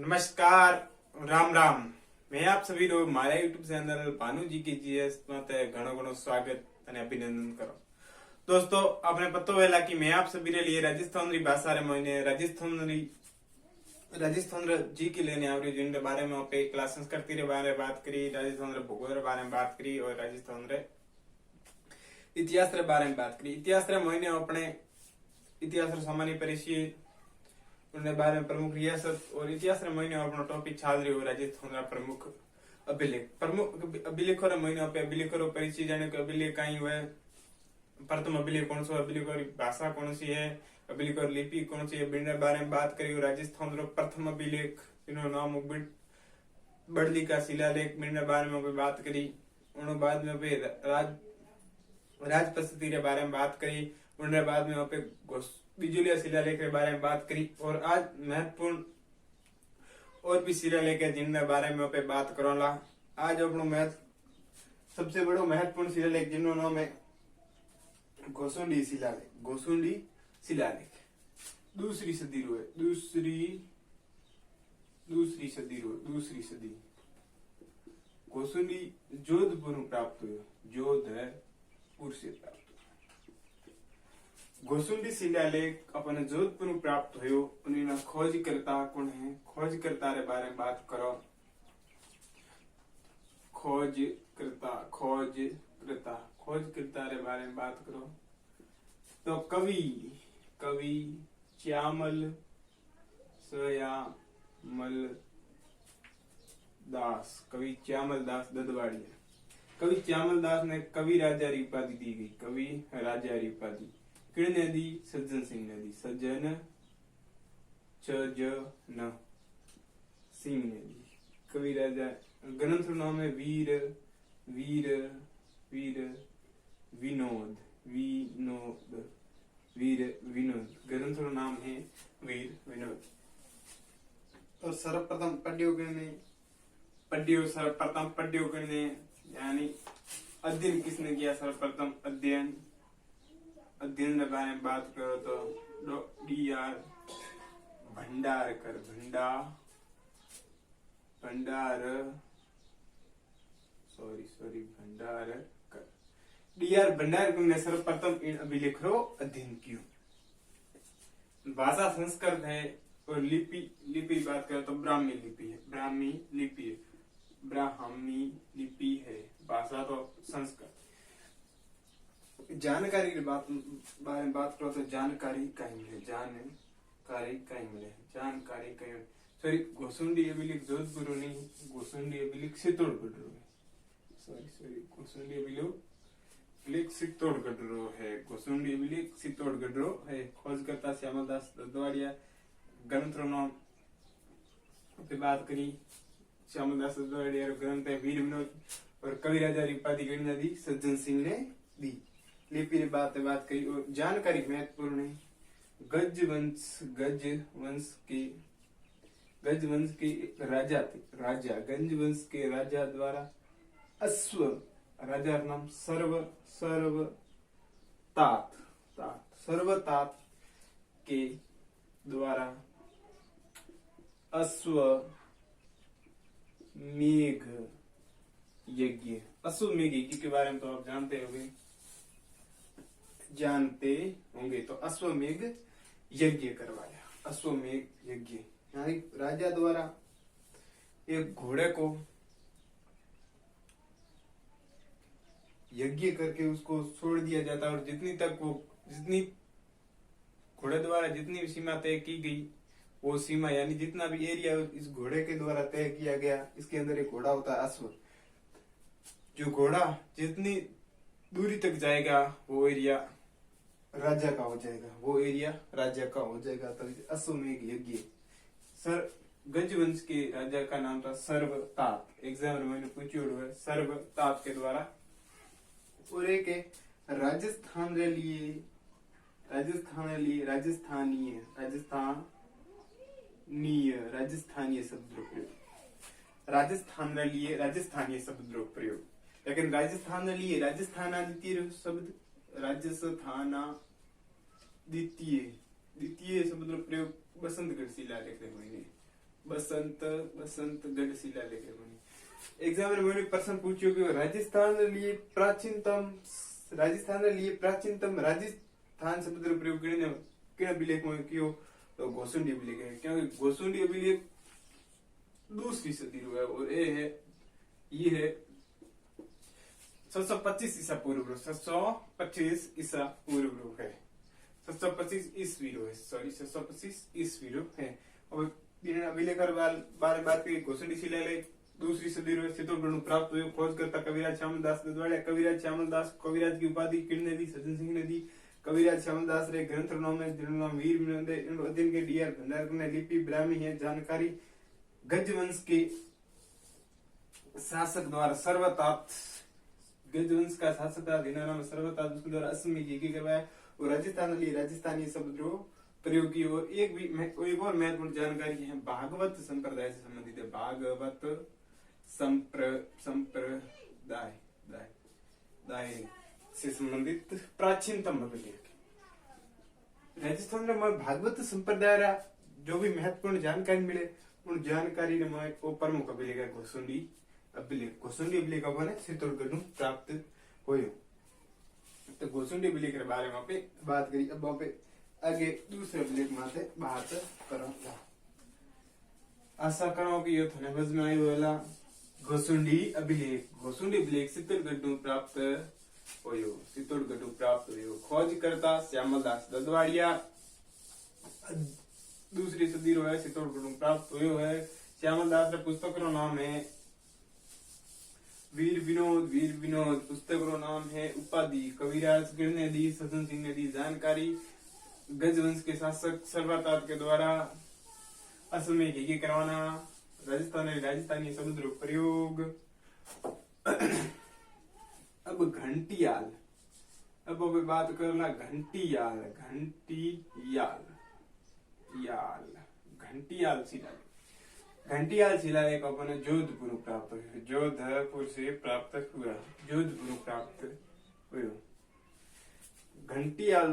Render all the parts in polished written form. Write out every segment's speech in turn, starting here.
नमस्कार, राम राम। मैं आप सभी लोग मारा यूट्यूब चैनल भानु जी की जीएस माते घणो घणो स्वागत અને અભિનંદન કરો। दोस्तों आपने पतो वेला कि मैं आप सभी रे लिए राजस्थान री भाषा रे महीने राजस्थान जी की लेने आवरी जिन बारे में पे क्लास संस्कृति रे बारे में बात करी, राजस्थान रे भूगोल रे बारे में बात करी और राजस्थान रे इतिहास रे बारे में बात करी। इतिहास रे महीने अपने इतिहास रे सामान्य परिचय उनके बारे में प्रमुख रियासत और इतिहास रे महीने अपना टॉपिक छाल रही हो राजस्थान रा प्रमुख अभिलेखों रे महीने पे अभिलेखों रो परिचय जाने के अभिलेख कहीं हुए, प्रथम अभिलेख कौन सा, अभिलेखों की भाषा कौन सी है, अभिलेखों लिपि कौन सी है, बिना बारे में बात करी। राजस्थान रो प्रथम अभिलेख इनो नाम बड़ली का शिलालेख बिना बारे में बात करी। उन बाद में भी राजपद्धति रे बारे में बात करी। उनके बाद में पे बिजुलिया शिलालेख के बारे में बात करी। और आज महत्वपूर्ण और भी शिलालेख है जिनके बारे में पे बात करोला। आज अपनो सबसे बड़ो महत्वपूर्ण शिलालेख जिनो नाम है गोसुंडी शिलालेख। गोसुंडी शिलालेख दूसरी सदी रो है, दूसरी सदी गोसुंडी जोधपुर प्राप्त हुआ, जोधपुर से प्राप्त। गोसुंडी शिलालेख अपने जोधपुर प्राप्त हुयो। उन्हें खोजकर्ता कौन है, खोजकर्ता रे बारे में बात करो। खोजकर्ता रे बारे में बात करो तो कवि च्यामल दास ददवाड़िया। कवि च्यामल दास ने कवि राजा री उपाधि दी गई। कवि राजा री उपाधि किने दी? सज्जन सिंह ने दी। सज्जन सिंह ने दी। कवि राजा ग्रंथ नाम है वीर विनोद। ग्रंथ नाम है वीर विनोद। और सर्वप्रथम पढ़्यो करने यानी अध्ययन किसने किया? सर्वप्रथम अध्ययन के बारे में बात करो तो डी.आर. भंडारकर। डी.आर. भंडारकर ने सर्वप्रथम इन अभिलेख रो अध्ययन कियो। भाषा संस्कृत है और लिपि बात करो तो ब्राह्मी लिपि है। भाषा तो संस्कृत। जानकारी के बारे में बात करो तो जानकारी कहीं सॉरी गोसुंडी अभिलेख जोधपुर नहीं, गोसुंडी अभिलेख चित्तौड़गढ़ रो है। खोजकर्ता श्यामलदास ददवाड़िया। ग्रंथ नाम पे बात करी। श्यामलदास ददवाड़िया ग्रंथ है वीर विनोद। और कवि राजा री उपाधि किने दी? सज्जन सिंह ने दी। लिपि बात करी। और जानकारी महत्वपूर्ण है। गज वंश के राजा थे। गज वंश के राजा द्वारा अश्व, राजा नाम सर्वतात के द्वारा अश्वमेघ यज्ञ के बारे में तो आप जानते होंगे। तो अश्वमेघ यज्ञ करवाया। अश्वमेघ यज्ञ यानी राजा द्वारा एक घोड़े को यज्ञ करके उसको छोड़ दिया जाता। और जितनी घोड़े द्वारा जितनी भी सीमा तय की गई, वो सीमा यानी जितना भी एरिया इस घोड़े के द्वारा तय किया गया, इसके अंदर एक घोड़ा होता है अश्व। जो घोड़ा जितनी दूरी तक जाएगा वो एरिया राजा का हो जाएगा। तो अश्वमेघ यज्ञ गज वंश के राजा का नाम था सर्वतात। एग्जाम में मैंने पूछी हुआ सर्वतात के द्वारा। और एक राजस्थानीय शब्द प्रयोग। लेकिन राजस्थानादित्य शब्द द्वितीय शब्द प्रयोग बसंतगढ़ शिलालेख में बसंत बसंत गढ़ शिलालेख बनी। एग्जाम में मैंने प्रश्न पूछो कि राजस्थान लिए प्राचीनतम राजस्थान शब्द रो प्रयोग किन अभिलेख में कियो तो घोसुंडी अभिलेख है, क्योंकि घोसुंडी अभिलेख दूसरी सदी रो है और ये है 725 ईसा पूर्व रो, 725 ईसा पूर्व रो है, 725 ईस्वी रो है, सॉरी 725 ईस्वी रो है। और इन अभिलेखर बारे बात की घोसुंडी शिलालेख दूसरी सदी रो चित्तौड़गढ़ में प्राप्त हुए। खोजकर्ता कविराज श्यामलदास ददवाड़िया। कविराज श्यामलदास कविराज की उपाधि किन ने दी? सज्जन सिंह ने दी। कविराज श्यामलदास रे ग्रंथ रो नाम है जिनका नाम वीर विनोद है। इन अध्ययन के डीआर भंडारकर ने लिपि ब्राह्मी है जानकारी। गजवंश के शासक द्वारा सर्वतात, गजवंश का शासक था जिनका नाम सर्वतात, उसके द्वारा असमी की करवाया और राजस्थानी शब्द रो प्रयोग की। और एक और महत्वपूर्ण जानकारी है भागवत संप्रदाय से संबंधित है। भागवत संप्रदाय से संबंधित प्राचीनतम अभिलेख राजस्थान में भागवत संप्रदाय जो भी महत्वपूर्ण जानकारी मिले उन जानकारी ने मैं प्रमुख अभिलेख है घोसुंडी अभिलेख। घोसुंडी अभिलेख अपने चित्तौड़गढ़ में प्राप्त होयो। तो घोसुंडी अभिलेख के बारे में पे बात करी। अब पे आगे दूसरे अभिलेख माथे बात करूंगा। आशा करो कि ये थने समझ में आयो होला। घोसुंडी अभिलेख चित्तौड़गढ़ में प्राप्त होयो। खोजकर्ता श्यामलदास ददवाड़िया दूसरी सदी रो है, चित्तौड़गढ़ में प्राप्त होयो है। श्यामलदास रे पुस्तक रो नाम है वीर विनोद पुस्तक रो नाम है। उपाधि कविराज गिर ने दी, सज्जन सिंह ने दी। जानकारी गजवंश के शासक सर्वतात के द्वारा असल में घी करवाना। राजस्थानी शब्द रो प्रयोग। अब घंटियाल, अब बात करना घंटियाल शिलालेख अपने जोधपुर प्राप्त हुआ। जोधपुर से प्राप्त हुआ। घंटियाल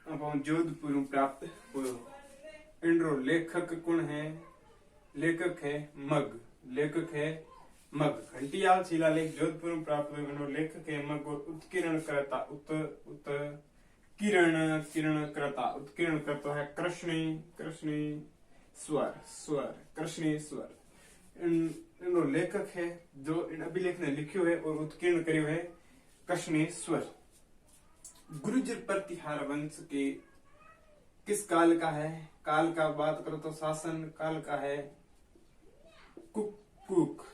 अपन जोधपुर में प्राप्त हुआ। इनरो लेखक कौन है? लेखक है मग। घंटियाल शिलालेख जोधपुर में प्राप्त हुए। इनरो लेखक है मग और उत्कीर्ण करता है कृष्णेश्वर। इनरो लेखक है जो इन अभिलेख ने लिखियो है और उत्कीर्ण करियो है कृष्णेश्वर। गुर्जर प्रतिहार वंश के किस काल का है? काल का बात करो तो शासन काल का है कक्कूक।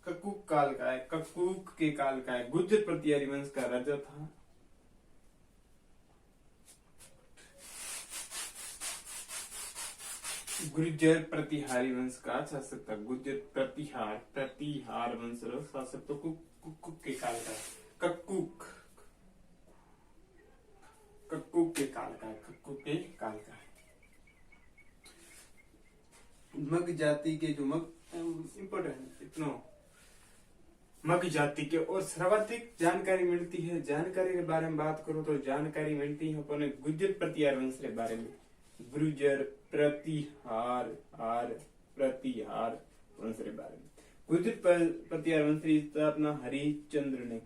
कक्कूक काल का है, कक्कूक के काल का है। गुर्जर प्रतिहारी वंश का राजा था गुर्जर प्रतिहारी वंश का शासक था। गुर्जर प्रतिहार वंश रो शासक तो कक्कूक के काल का है। कक्कूक के काल का है। मग जाति के जो इम्पोर्टेंट इतना मग जाति के और सर्वाधिक जानकारी मिलती है। जानकारी के बारे में बात करो तो जानकारी मिलती है अपने गुर्जर प्रतिहार वंश के बारे में। गुर्जर प्रतिहार वंश के बारे में। गुर्जर प्रतिहार वंश की स्थापना हरिश्चंद्र ने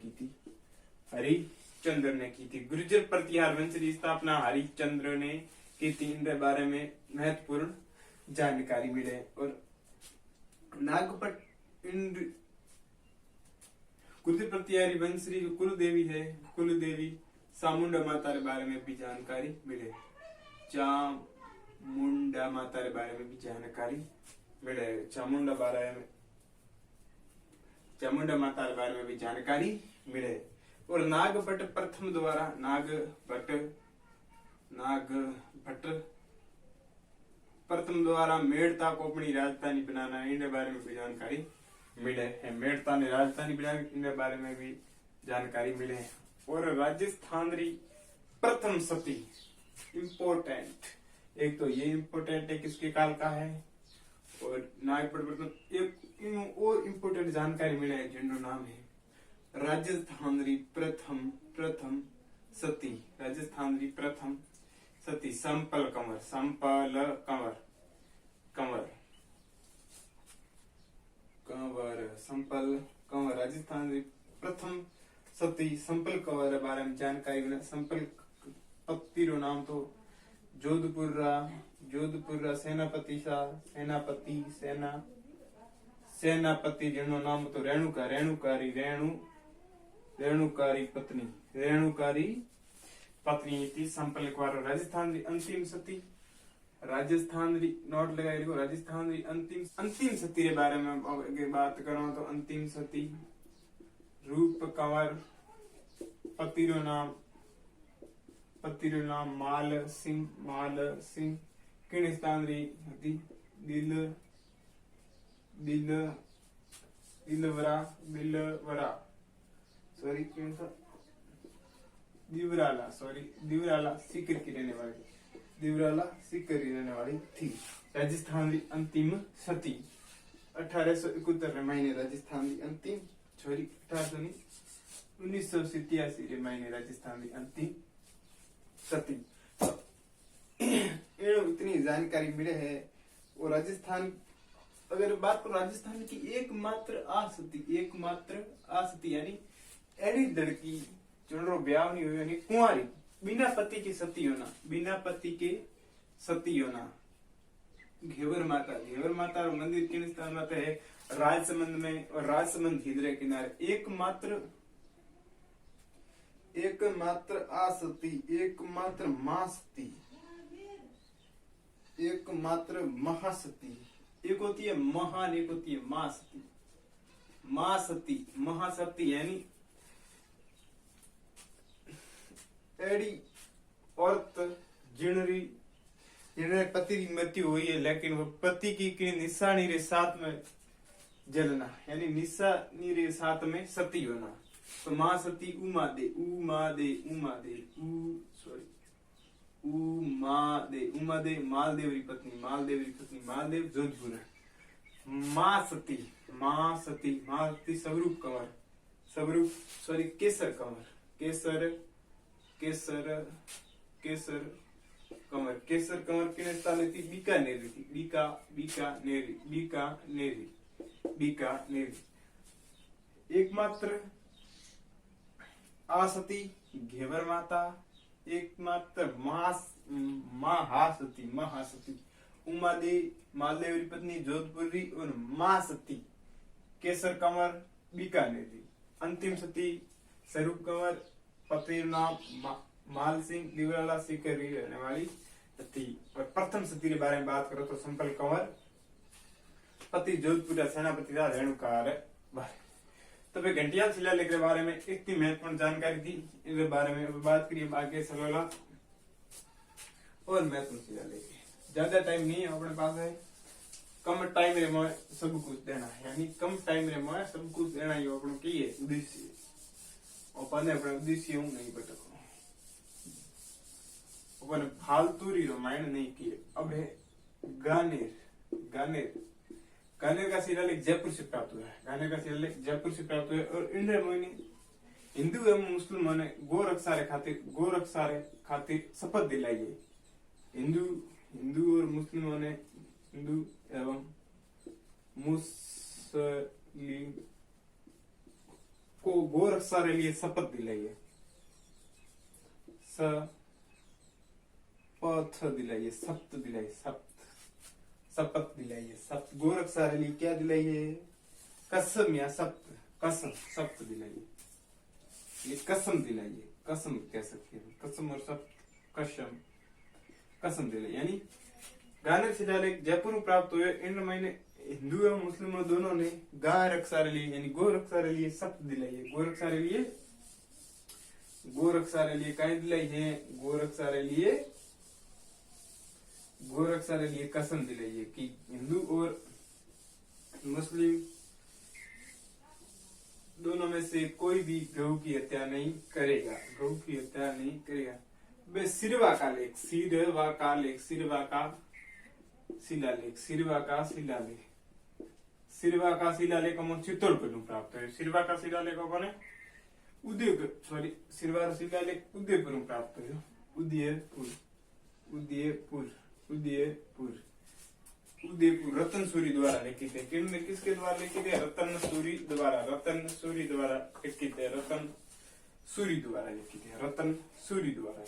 की थी। गुर्जर प्रतिहार वंश की स्थापना हरिश्चंद्र ने की थी। इनके बारे में महत्वपूर्ण जानकारी मिले। और नागपट गुर्जर प्रतिहारी वंश की जो कुलदेवी चामुंडा माता के बारे में भी जानकारी मिले। चामुंडा माता के बारे में भी जानकारी मिले। चामुंडा माता के बारे में भी जानकारी मिले। और नागभट्ट प्रथम द्वारा प्रथम द्वारा मेड़ता को अपनी राजधानी बनाना, इनके बारे में भी जानकारी मिले है। मेड़ता ने राजधानी बनाई, इनके बारे में भी जानकारी मिले। और राजस्थान री प्रथम सती इम्पोर्टेंट, एक तो ये इम्पोर्टेंट है किसके काल का है। और नागपट प्रथम एक इनमें और इम्पोर्टेंट जानकारी मिले है जिनरो नाम है राजस्थान री प्रथम सती। राजस्थान री प्रथम सती संपल कंवर संपल कंवर राजस्थान री प्रथम सती संपल कंवर बारे में जानकारी मिले। संपल पति रो नाम तो जोधपुर रा सेनापति जिनो नाम तो रेणुकारी पत्नी थी संपल कंवर। राजस्थान री अंतिम सती राजस्थान री नोट लगाई रखो। राजस्थान री अंतिम सती रे बारे में अगर बात करो तो अंतिम सती रूप कंवर। पति रो नाम माल सिंह किन स्थान री हती दिलवरा सॉरी दिवराला सीकर की रहने वाली थी। राजस्थान की अंतिम सती 1871 महीने राजस्थान की अंतिम छोरी 1987 रे महीने राजस्थान की अंतिम सती। इतनी जानकारी मिले है। और राजस्थान अगर बात करो राजस्थान की एकमात्र आसती यानी एडी लड़की जो ब्याह नहीं हुई यानी कुंवारी बिना पति के सती होना घेवर माता मंदिर किन स्थान में है राजसमंद में। और राजसमंद हिजरे किनारे एकमात्र आसती एकमात्र महासती। एक होती है महान एक होती है महासती यानी एडी औरत जिन्हें पति की मृत्यु हुई है लेकिन वो पति की निशानी रे साथ में जलना यानी निशानी रे साथ में सती होना। तो मां सती उमा दे मालदेव री पत्नी मालदेव जोधपुर। मां सती स्वरूप केसर कंवर किने स्थान थी बीकानेरी। एकमात्र आसती घेवर माता एकमात्र महासती उमा दे मालदेव री पत्नी जोधपुर री और महासती केसर कंवर बीकानेरी। अंतिम सती स्वरूप कंवर पति नाम माल सिंह दिवराला सीकर रहने वाली थी। और प्रथम सती के बारे में बात करो तो संपल कंवर पति जोधपुर सेनापति था रेणुकार। तो वे घंटियाल शिलालेख के बारे में इतनी महत्वपूर्ण जानकारी थी। इनके बारे में बात करिए आगे सलोला और महत्वपूर्ण शिलालेख। ज्यादा टाइम नहीं है अपने पास है कम टाइम रे में सब कुछ देना है यानी कम टाइम रे में सब कुछ देना ही अपनो की है उद्देश्य। अपन अपने उद्देश्य हूं नहीं भटको अपन फालतू री रामायण नहीं किए। अब है गानेर का शिलालेख जयपुर से प्राप्त हुआ है। और इंडिया में हिंदू एवं मुस्लिमों ने गोरक्षा खातिर शपथ दिलाई है। हिंदू और मुस्लिमों ने हिंदू एवं मुस्लिम को गोरक्षा के लिए शपथ दिलाई है। शपथ दिलाई है। गोरक्षा के लिए क्या दिलाई है? कसम या शपथ दिलाई है। ये कसम दिलाई है। कसम कह सकते हैं। कसम और शपथ कसम दिलाई यानी गाने शिलालेख जयपुर में प्राप्त हुए। इन महीने हिंदू एवं मुस्लिमों दोनों ने गाय रक्षा के लिए यानी गोरक्षा के लिए शपथ दिलाई है। गोरक्षा के लिए क्या दिलाई है? गोरक्षा के लिए कसम दिलाई है कि हिंदू और मुस्लिम दोनों में से कोई भी गऊ की हत्या नहीं करेगा। वे सिरवा का शिलालेख सिरवा का शिलालेख चित्तौड़गढ़ प्राप्त है। सिरवा का शिलालेख कोने उदयपुर सिरवा शिलालेख उदयपुर प्राप्त है। उदयपुर उदयपुर उदयपुर उदयपुर रतन सूरी द्वारा लिखित है। किसके द्वारा लिखित है? रतन सूरी द्वारा लिखित है। रतन सूरी द्वारा लिखित है। रतन सूरी द्वारा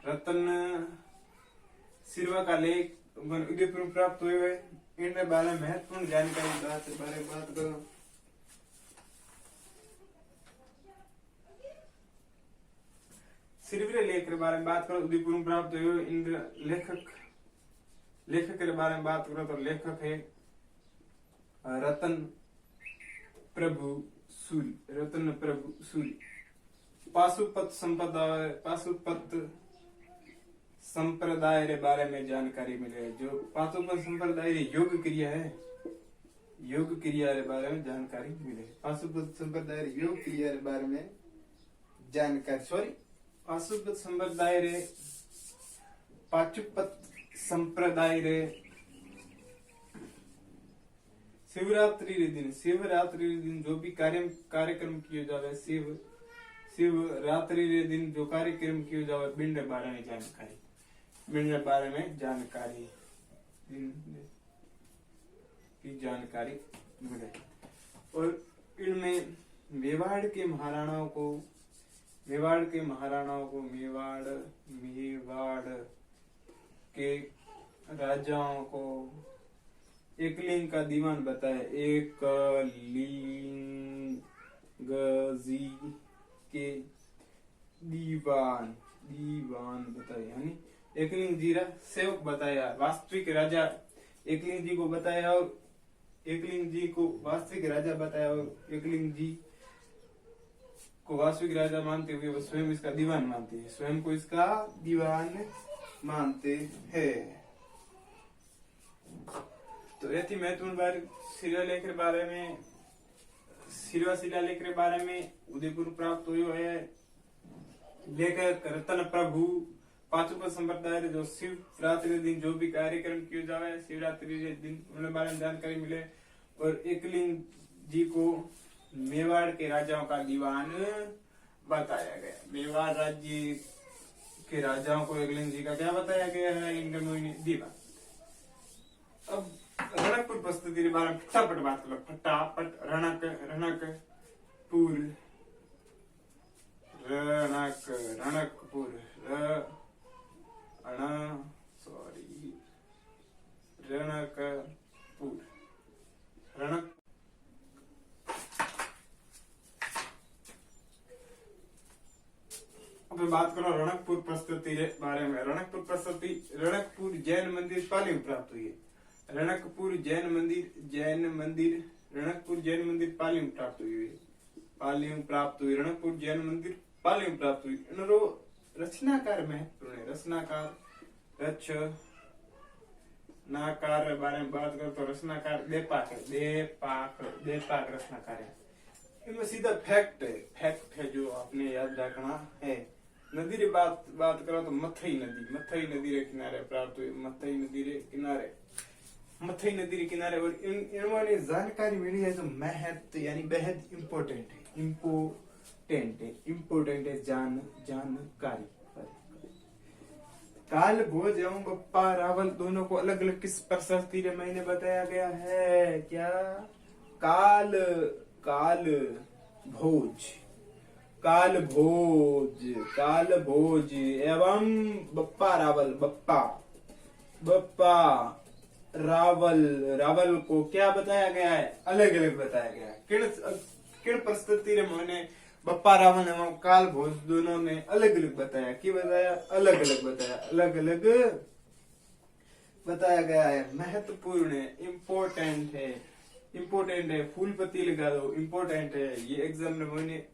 रतन सिरवा का लेख उदयपुर प्राप्त हुए हुए इनके बारे में महत्वपूर्ण जानकारी बारे में बात करो। सिरवरे लेख के बारे में बात करो। उदयपुर में प्राप्त हुए इन लेखक के बारे में बात करो तो लेखक है रतन प्रभु सूरी। रतन प्रभु सूरी। पाशुपत संप्रदाय के बारे में जानकारी मिले। जो पाशुपत संप्रदाय योग क्रिया है, योग क्रिया के बारे में जानकारी मिले। पाशुपत संप्रदाय योग क्रिया के बारे में जानकारी पाशुपत संप्रदाय रे शिवरात्रि रे दिन जो भी कार्यक्रम किए जावे, शिवरात्रि रे दिन जो कार्यक्रम किए जावे बिंड बारे में जानकारी की जानकारी मिले। और इनमें मेवाड़ के महाराणाओं को मेवाड़ के राजाओं को एकलिंग का दीवान बताया। एकलिंग जी के दीवान बताया, यानी एकलिंग जी रा सेवक बताया। वास्तविक राजा एकलिंग जी को बताया और एकलिंग जी को वास्तविक राजा बताया और एकलिंग जी को वास्तविक राजा मानते हुए वो स्वयं इसका दीवान मानते हैं, स्वयं को इसका दीवान मानते हैं। तो ऐसी महत्वपूर्ण बात शिलालेख के बारे में, सिरवा शिलालेख के बारे में उदयपुर प्राप्त हुआ है। लेखक रतन प्रभु पाशुपत संप्रदाय जो शिवरात्रि दिन जो भी कार्यक्रम किए जावे शिवरात्रि के दिन उनके बारे में जानकारी मिले। और एकलिंग जी को मेवाड़ के राजाओं का दीवान बताया गया। मेवाड़ राज्य के राजाओं को एकलिंग जी का क्या बताया गया है? इंद्रमोहिनी दीवान। अब रणकपुर प्रस्तुति के बारे में फटाफट बात करो। फटाफट रणकपुर अब बात करो रणकपुर प्रस्तुति के बारे में। रणकपुर जैन मंदिर पाली में प्राप्त हुई है। रणकपुर जैन मंदिर पाली में प्राप्त हुई है। रणकपुर जैन मंदिर पाली में प्राप्त हुई। इनरो रचनाकार महत्वपूर्ण है। रचनाकार बारे में बात करो तो रचनाकार देपाक रचनाकार है। इनमें सीधा फैक्ट है जो आपने याद रखना है। नदी की बात करो तो मथई नदी के किनारे प्राप्त हुई। मथई नदी के किनारे और इन्होंने जानकारी मिली है जो महत्व यानी बेहद इम्पोर्टेंट है जानकारी। काल भोज एवं बप्पा रावल दोनों को अलग अलग किस प्रशस्ति के महीने बताया गया है? क्या? काल भोज एवं बप्पा रावल को क्या बताया गया है? अलग अलग बताया गया है। किन प्रस्तुति रे महीने बप्पा रावल एवं काल भोज दोनों ने अलग अलग बताया। की बताया? अलग अलग बताया गया है। महत्वपूर्ण है, इम्पोर्टेंट है। फूलपति लगा दो, इम्पोर्टेंट है। ये एग्जाम में मैंने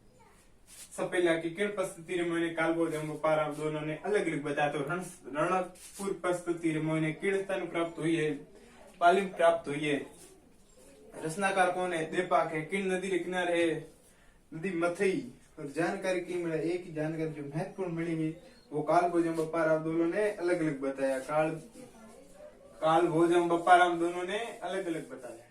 सब पहले की किन प्रस्तुति रे मैंने काल भोज एवं बप्पा रावल दोनों ने अलग अलग बताया। तो रणकपुर प्रस्तुति रे मैंने किन स्थान प्राप्त हुई है? पाली में प्राप्त हुई है। रचनाकार कौन है? देपाक है। किन नदी के किनारे है? नदी मथई। और जानकारी की मिला, एक ही जानकारी जो महत्वपूर्ण मिली है वो काल भोज एवं बप्पा रावल दोनों ने अलग अलग बताया। काल भोज एवं बप्पा रावल दोनों ने अलग अलग बताया।